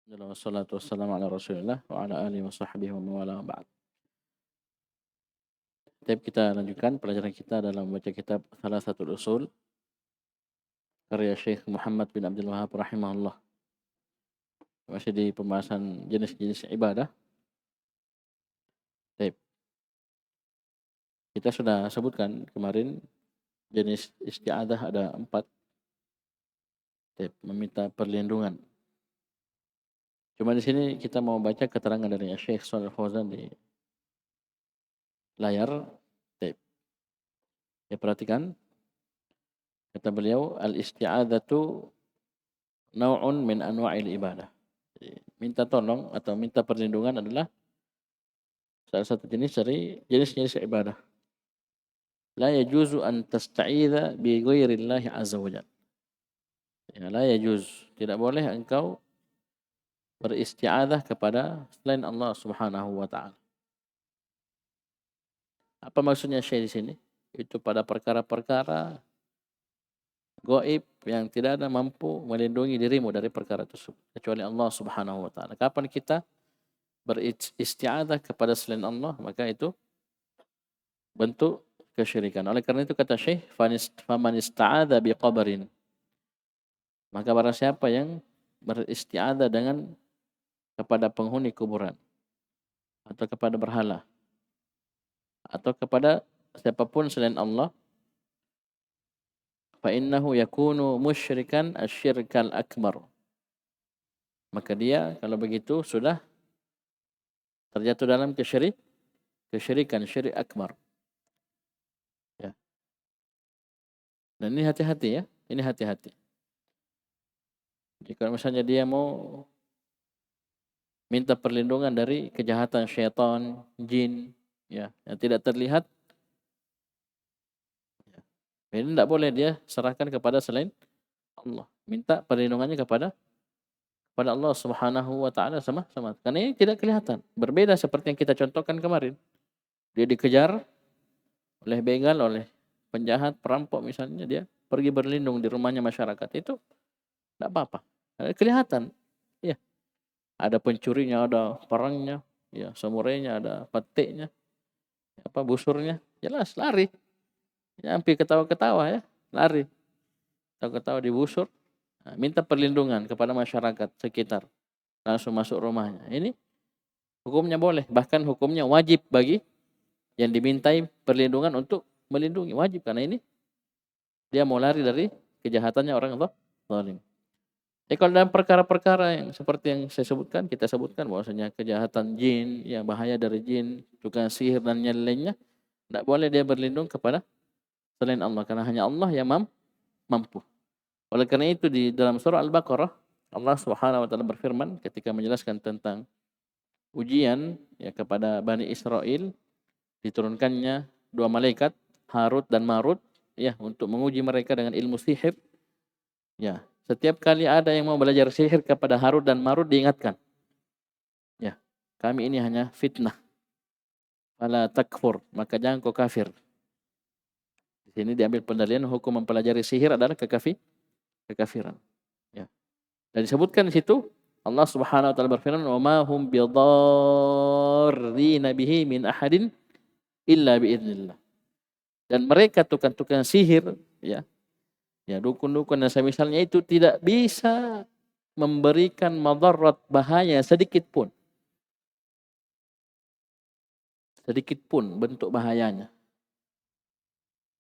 Alhamdulillah wassalatu wassalamu ala Rasulillah wa ala alihi wa sahbihi wa mawala ba'd. Kita lanjutkan pelajaran kita dalam membaca kitab Thalathatul Usul karya Syekh Muhammad bin Abdul Wahhab rahimahullah. Masih di pembahasan jenis-jenis ibadah. Taib. Kita sudah sebutkan kemarin jenis isti'adah ada 4. Taib. Meminta perlindungan. Cuma di sini kita mau baca keterangan dari Syekh Shalih Fauzan di layar. Taib. Ya, perhatikan. Kata beliau, al-isti'adzatu naw'un min anwa'il ibadah. Jadi, minta tolong atau minta perlindungan adalah salah satu jenis dari jenis-jenis ibadah. La yajuzu an tasta'idza bi ghairillahi azza wa jalla. Ya, la yajuz, tidak boleh engkau beristi'adzah kepada selain Allah Subhanahu wa taala. Apa maksudnya Syekh di sini? Itu pada perkara-perkara gaib yang tidak ada mampu melindungi dirimu dari perkara tersebut kecuali Allah Subhanahu wa taala. Kapan kita beristi'adzah kepada selain Allah, maka itu bentuk kesyirikan. Oleh karena itu kata Syekh, faman ista'adza biqabrin, maka barang siapa yang beristi'adzah dengan kepada penghuni kuburan atau kepada berhala atau kepada siapapun selain Allah, fa innahu yakunu musyrikan asyirkal akbar, maka dia kalau begitu sudah terjatuh dalam kesyirikan, syirik akbar. Ya. Dan ini hati-hati ya, ini hati-hati. Jika misalnya dia mau minta perlindungan dari kejahatan syaitan, jin, ya, yang tidak terlihat, ya, ini tidak boleh dia serahkan kepada selain Allah. Minta perlindungannya kepada Allah Subhanahu wa taala sama. Karena ini tidak kelihatan. Berbeda seperti yang kita contohkan kemarin. Dia dikejar oleh begal, oleh penjahat, perampok misalnya, dia pergi berlindung di rumahnya masyarakat. Itu tidak apa-apa. Kelihatan. Ya. Ada pencurinya, ada perangnya, ya, samurainya, ada pateknya, busurnya, jelas lari. Ya, hampir ketawa-ketawa ya, lari. Ketawa-ketawa di busur. Nah, minta perlindungan kepada masyarakat sekitar. Langsung masuk rumahnya. Ini hukumnya boleh, bahkan hukumnya wajib bagi yang dimintai perlindungan untuk melindungi, wajib, karena ini dia mau lari dari kejahatannya orang zalim. Kalau dalam perkara-perkara yang seperti yang saya sebutkan, kita sebutkan bahwasanya kejahatan jin, ya, bahaya dari jin, tukang sihir dan yang lainnya, tidak boleh dia berlindung kepada selain Allah, karena hanya Allah yang mampu. Oleh karena itu di dalam surah Al-Baqarah, Allah Subhanahu wa taala berfirman ketika menjelaskan tentang ujian, ya, kepada Bani Israel, diturunkannya 2 malaikat, Harut dan Marut, ya, untuk menguji mereka dengan ilmu sihir. Ya, setiap kali ada yang mau belajar sihir kepada Harut dan Marut diingatkan, ya, kami ini hanya fitnah. Fala takfur, maka jangan kau kafir. Di sini diambil pendalian hukum mempelajari sihir adalah kekafiran. Ya. Dan disebutkan di situ Allah Subhanahu wa taala berfirman, "Wa ma hum bidarrina bihi min ahadin illa biidznillah." Dan mereka tukang-tukang sihir, ya, dukun-dukun dan semisalnya itu tidak bisa memberikan madarat, bahaya sedikit pun bentuk bahayanya.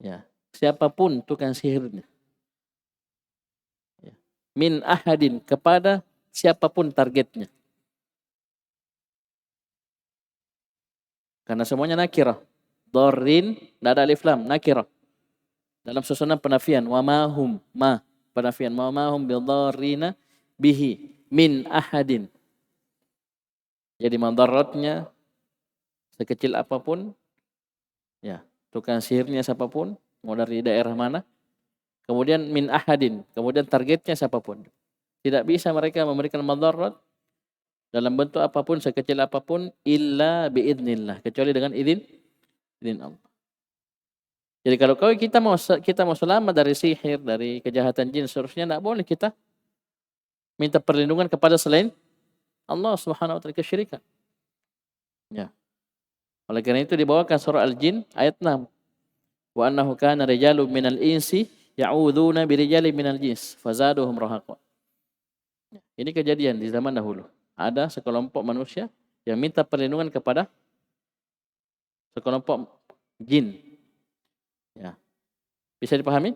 Ya, siapapun tukang sihirnya. Ya. Min ahadin, kepada siapapun targetnya. Karena semuanya nakirah. Dorrin, tidak ada alif lam, nakirah. Dalam susunan penafian, wa mahum, penafian, wa mahum bidarrina bihi min ahadin. Jadi madaratnya sekecil apapun, ya, tukang sihirnya siapapun, mau dari daerah mana, kemudian min ahadin, kemudian targetnya siapapun. Tidak bisa mereka memberikan madarat dalam bentuk apapun, sekecil apapun, illa biidznillah, kecuali dengan izin Allah. Jadi kalau kita mau selamat dari sihir, dari kejahatan jin, seharusnya tidak boleh kita minta perlindungan kepada selain Allah Subhanahu wa taala, kesyirikan. Ya. Oleh karena itu dibawakan surah Al-Jin ayat 6. Wa annahu kana rijalun minal insi ya'udzuna birijalin minal jins fazaduhum rahaqa. Ini kejadian di zaman dahulu. Ada sekelompok manusia yang minta perlindungan kepada sekelompok jin. Ya. Bisa dipahami?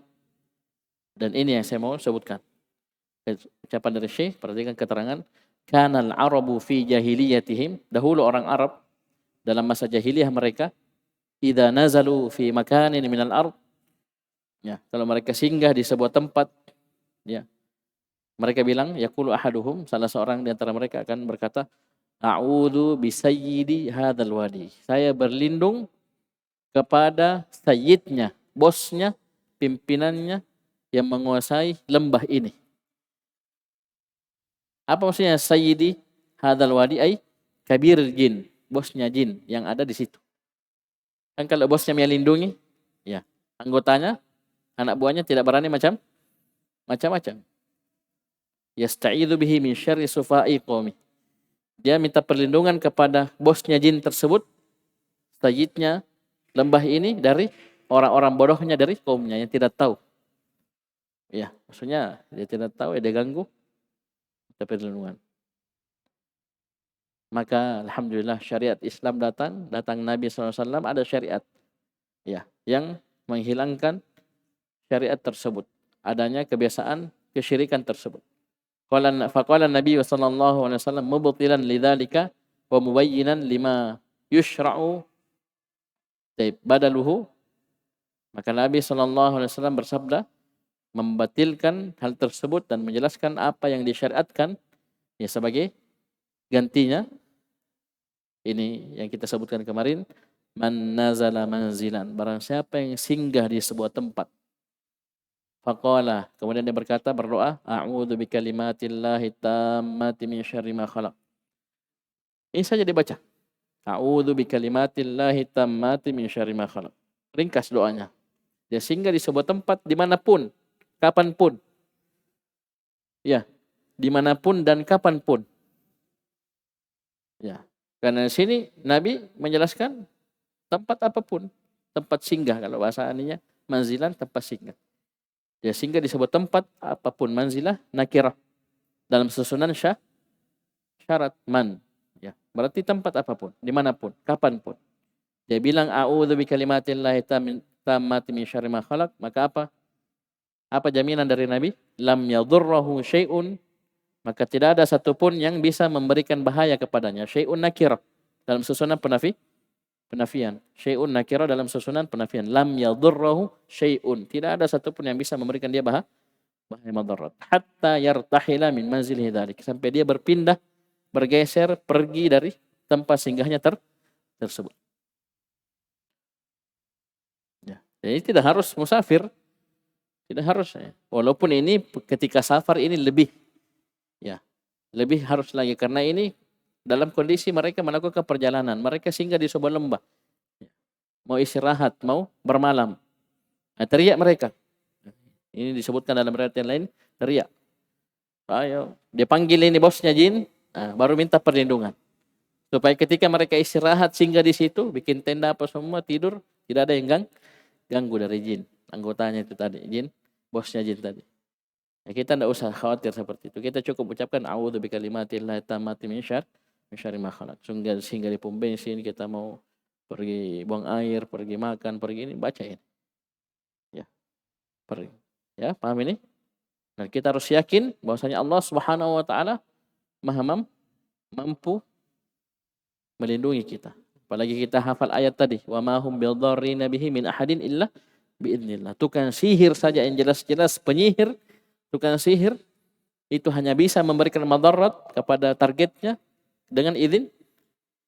Dan ini yang saya mau sebutkan. Ucapan dari Syekh, perhatikan keterangan. Kanal Arabu fi jahiliyatihim. Dahulu orang Arab dalam masa jahiliyah mereka, idza nazalu fi makanin minal ard, ya, kalau mereka singgah di sebuah tempat, ya, mereka bilang, yaqulu ahaduhum, salah seorang di antara mereka akan berkata, a'udzu bisayyidi hadzal wadi. Saya berlindung kepada sayyidnya, bosnya, pimpinannya yang menguasai lembah ini. Apa maksudnya sayyidi hadzal wadi? Ai kabir jin, bosnya jin yang ada di situ. Kan kalau bosnya melindungi, ya, anggotanya, anak buahnya tidak berani macam-macam. Yasta'idzu bihi min syarri sufa'i qaumi. Dia minta perlindungan kepada bosnya jin tersebut, sayyidnya lembah ini, dari orang-orang bodohnya dari kaumnya yang tidak tahu. Ya, maksudnya dia tidak tahu, dia ganggu, minta perlindungan. Maka alhamdulillah syariat Islam datang Nabi SAW ada syariat, ya, yang menghilangkan syariat tersebut, adanya kebiasaan kesyirikan tersebut. Faqala Nabi sallallahu alaihi wasallam mubtilan lidzalika wa mubayyinan lima yushra'u badaluhu. Maka Nabi sallallahu alaihi wasallam bersabda membatilkan hal tersebut dan menjelaskan apa yang disyariatkan, ya, sebagai gantinya. Ini yang kita sebutkan kemarin, man nazala manzilan, barang siapa yang singgah di sebuah tempat. Faqala, kemudian dia berkata, berdoa, a'udzu bikalimatillahi tammati min syarri ma khalaq. Ini saja dibaca. A'udzu bikalimatillahi tammati min syarri ma khalaq. Ringkas doanya. Dia singgah di sebuah tempat dimanapun, kapanpun. Ya, dimanapun dan kapanpun. Ya, karena di sini Nabi menjelaskan tempat apapun, tempat singgah, kalau bahasa ininya manzilan, tempat singgah. Dia singgah di sebuah tempat apapun, manzilah nakirah dalam susunan syarat man, ya, berarti tempat apapun, dimanapun, kapanpun. Dia bilang a'udzu bikalimatillahi tammati min syarri ma khalaq, maka apa jaminan dari Nabi? Lam yadhurruhu syai'un, maka tidak ada satupun yang bisa memberikan bahaya kepadanya. Syai'un nakirah dalam susunan penafian. Syai'un nakirah dalam susunan penafian. Lam yadhurruhu syai'un, tidak ada satupun yang bisa memberikan dia bahaya madarat. Hatta yartahila min manzilihi dzalik, sampai dia berpindah, bergeser, pergi dari tempat singgahnya tersebut. Ya. Jadi tidak harus musafir. Tidak harus, ya. Walaupun ini ketika safar ini lebih, ya, lebih harus lagi, karena ini dalam kondisi mereka melakukan perjalanan, mereka singgah di sebuah lembah, mau istirahat, mau bermalam. Nah, teriak mereka. Ini disebutkan dalam riwayat yang lain, teriak. Ayo, dia panggil ini bosnya jin, baru minta perlindungan. Supaya ketika mereka istirahat singgah di situ, bikin tenda apa semua, tidur, tidak ada yang ganggu dari jin. Anggotanya itu tadi, jin, bosnya jin tadi. Ya, kita tidak usah khawatir seperti itu. Kita cukup ucapkan a'udzu bikalimatillahi tammati min syarri ma khalaq. Sehingga di pom bensin kita mau pergi buang air, pergi makan, pergi ini, baca ini. Ya, pergi. Ya, paham ini? Dan kita harus yakin bahwasanya Allah Subhanahu wa taala Maha mampu melindungi kita. Apalagi kita hafal ayat tadi, wa ma hum bidarrina bihi min ahadin illa biidznillah. Tukang sihir saja yang jelas-jelas penyihir, tukang sihir itu hanya bisa memberikan madarat kepada targetnya dengan izin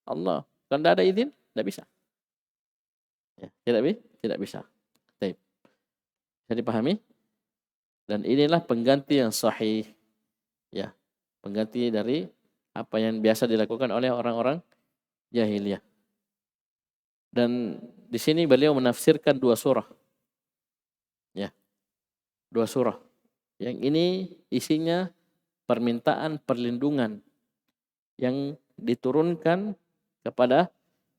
Allah. Kalau tidak ada izin, tidak bisa. Ya, tidak bisa. Baik. Bisa dipahami? Dan inilah pengganti yang sahih. Ya, pengganti dari apa yang biasa dilakukan oleh orang-orang jahiliyah. Dan di sini beliau menafsirkan dua surah. Ya. Dua surah. Yang ini isinya permintaan perlindungan yang diturunkan kepada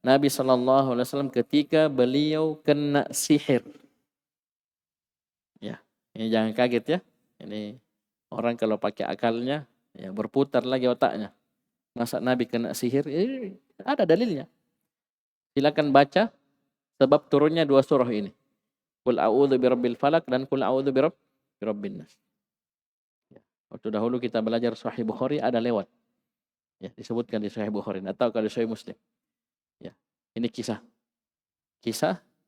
Nabi SAW ketika beliau kena sihir. Ya, ini jangan kaget ya. Ini orang kalau pakai akalnya, ya berputar lagi otaknya. Masa Nabi kena sihir? Ada dalilnya. Silakan baca sebab turunnya 2 surah ini. Qul a'udzu birabbil falaq dan qul a'udzu birabbin nas. Ya. Waktu dahulu kita belajar Sahih Bukhari ada lewat. Ya, disebutkan di Sahih Bukhari atau kalau Sahih Muslim. Ya. Ini kisah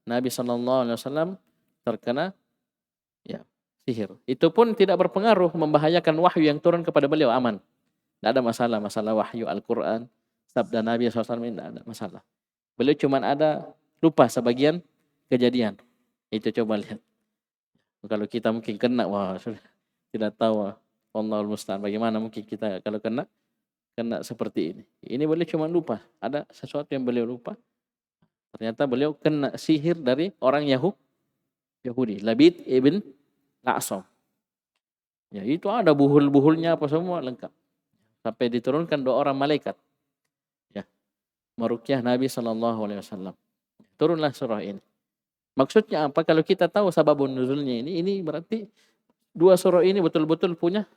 Nabi SAW terkena ya sihir. Itu pun tidak berpengaruh membahayakan wahyu yang turun kepada beliau, aman. Tidak ada masalah wahyu Al-Quran, sabda Nabi SAW ini tidak ada masalah. Beliau cuma ada lupa sebagian kejadian. Itu coba lihat. Kalau kita mungkin kena, wah sudah tidak tahu. Allahul musta'an, bagaimana mungkin kita kalau kena seperti ini. Ini beliau cuma lupa. Ada sesuatu yang beliau lupa. Ternyata beliau kena sihir dari orang Yahudi. Labid ibn La'asam. Ya, itu ada buhul-buhulnya apa semua lengkap. Sampai diturunkan 2 orang malaikat. Ya, meruqyah Nabi SAW. Turunlah surah ini. Maksudnya apa? Kalau kita tahu sababun nuzulnya ini berarti 2 surah ini betul-betul punya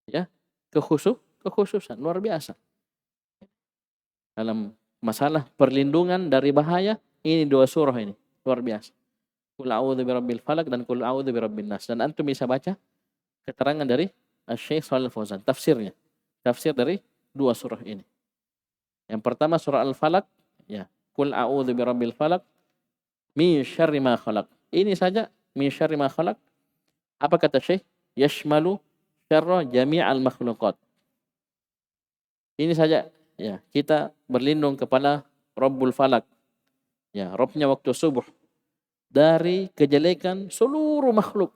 ya kekhususan luar biasa. Dalam masalah perlindungan dari bahaya, ini 2 surah ini luar biasa. Qul a'udzu birabbil falaq dan qul a'udzu birabbin nas. Dan antum bisa baca keterangan dari Syekh Shalih Fauzan, tafsirnya. Tafsir dari 2 surah ini. Yang pertama surah Al-Falaq, ya, qul a'udzu birabbil falaq min syarri ma khalaq. Ini saja min syarri ma khalaq. Apa kata Syekh? Yashmalu syarra jami'al makhluqat. Ini saja ya, kita berlindung kepada Rabbul Falak. Ya, Rabbnya waktu subuh dari kejelekan seluruh makhluk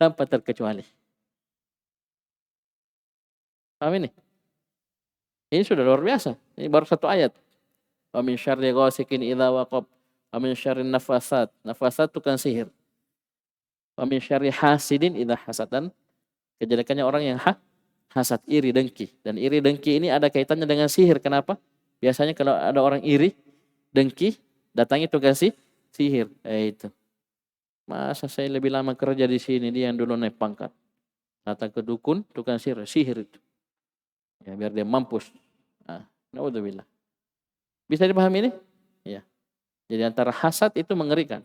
tanpa terkecuali. Paham ini? Ini sudah luar biasa. Ini baru 1 ayat. Wa min syarri ghasikin idza waqab. Wa min syarri nafasat. Nafasat itu kan sihir. Wa min syarri hasidin idza hasad. Dan kejelekannya orang yang hasad, iri, dengki. Dan iri dengki ini ada kaitannya dengan sihir. Kenapa? Biasanya kalau ada orang iri, dengki, datangi tukang sihir. Itu. Masa saya lebih lama kerja di sini, dia yang dulu naik pangkat. Datang ke dukun, tukang sihir itu. Ya, biar dia mampus. Nah, naudzubillah. Bisa dipahami ini? Ya. Jadi antara hasad itu mengerikan.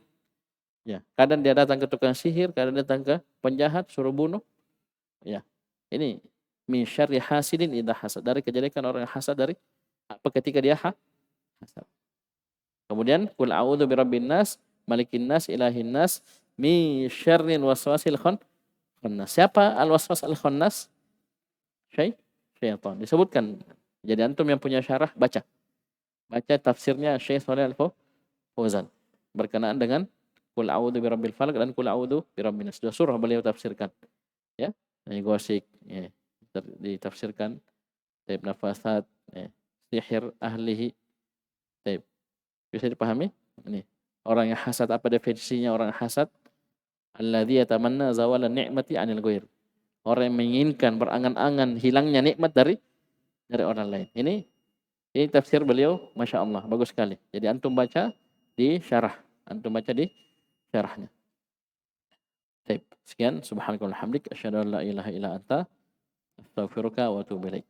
Ya, kadang dia datang ke tukang sihir, kadang datang ke penjahat suruh bunuh. Ya. Ini min syarri hasidin idza hasad, dari kejelekan orang yang hasad dari apa ketika dia hasad. Kemudian qul a'udzu birabbin nas, malikin nas, ilahin nas, min syarril waswasil khannas. Siapa al-waswas al-khannas? Syaitan. Disebutkan. Jadi antum yang punya syarah baca tafsirnya Syekh Shalih Al-Fauzan berkenaan dengan qul a'udzu birabbil falaq dan qul a'udzu birabbin nas. 2 surah beliau tafsirkan. Ya. Ini gosik ya, ditafsirkan taib nafasat ya, sihir ahlihi. Taib. Bisa dipahami? Ini orang yang hasad, apa definisinya orang hasad? Alladzi yatamanna zawalan ni'mati 'anil ghair. Orang yang menginginkan, berangan-angan hilangnya nikmat dari orang lain. Ini tafsir beliau, Masya Allah, bagus sekali. Jadi antum baca di syarah. Antum baca di syarahnya. Baik, sekian. Subhanakallahumma hamdik. Asyhadu an la ilaha illa anta. Astaghfiruka wa atubu ilaik.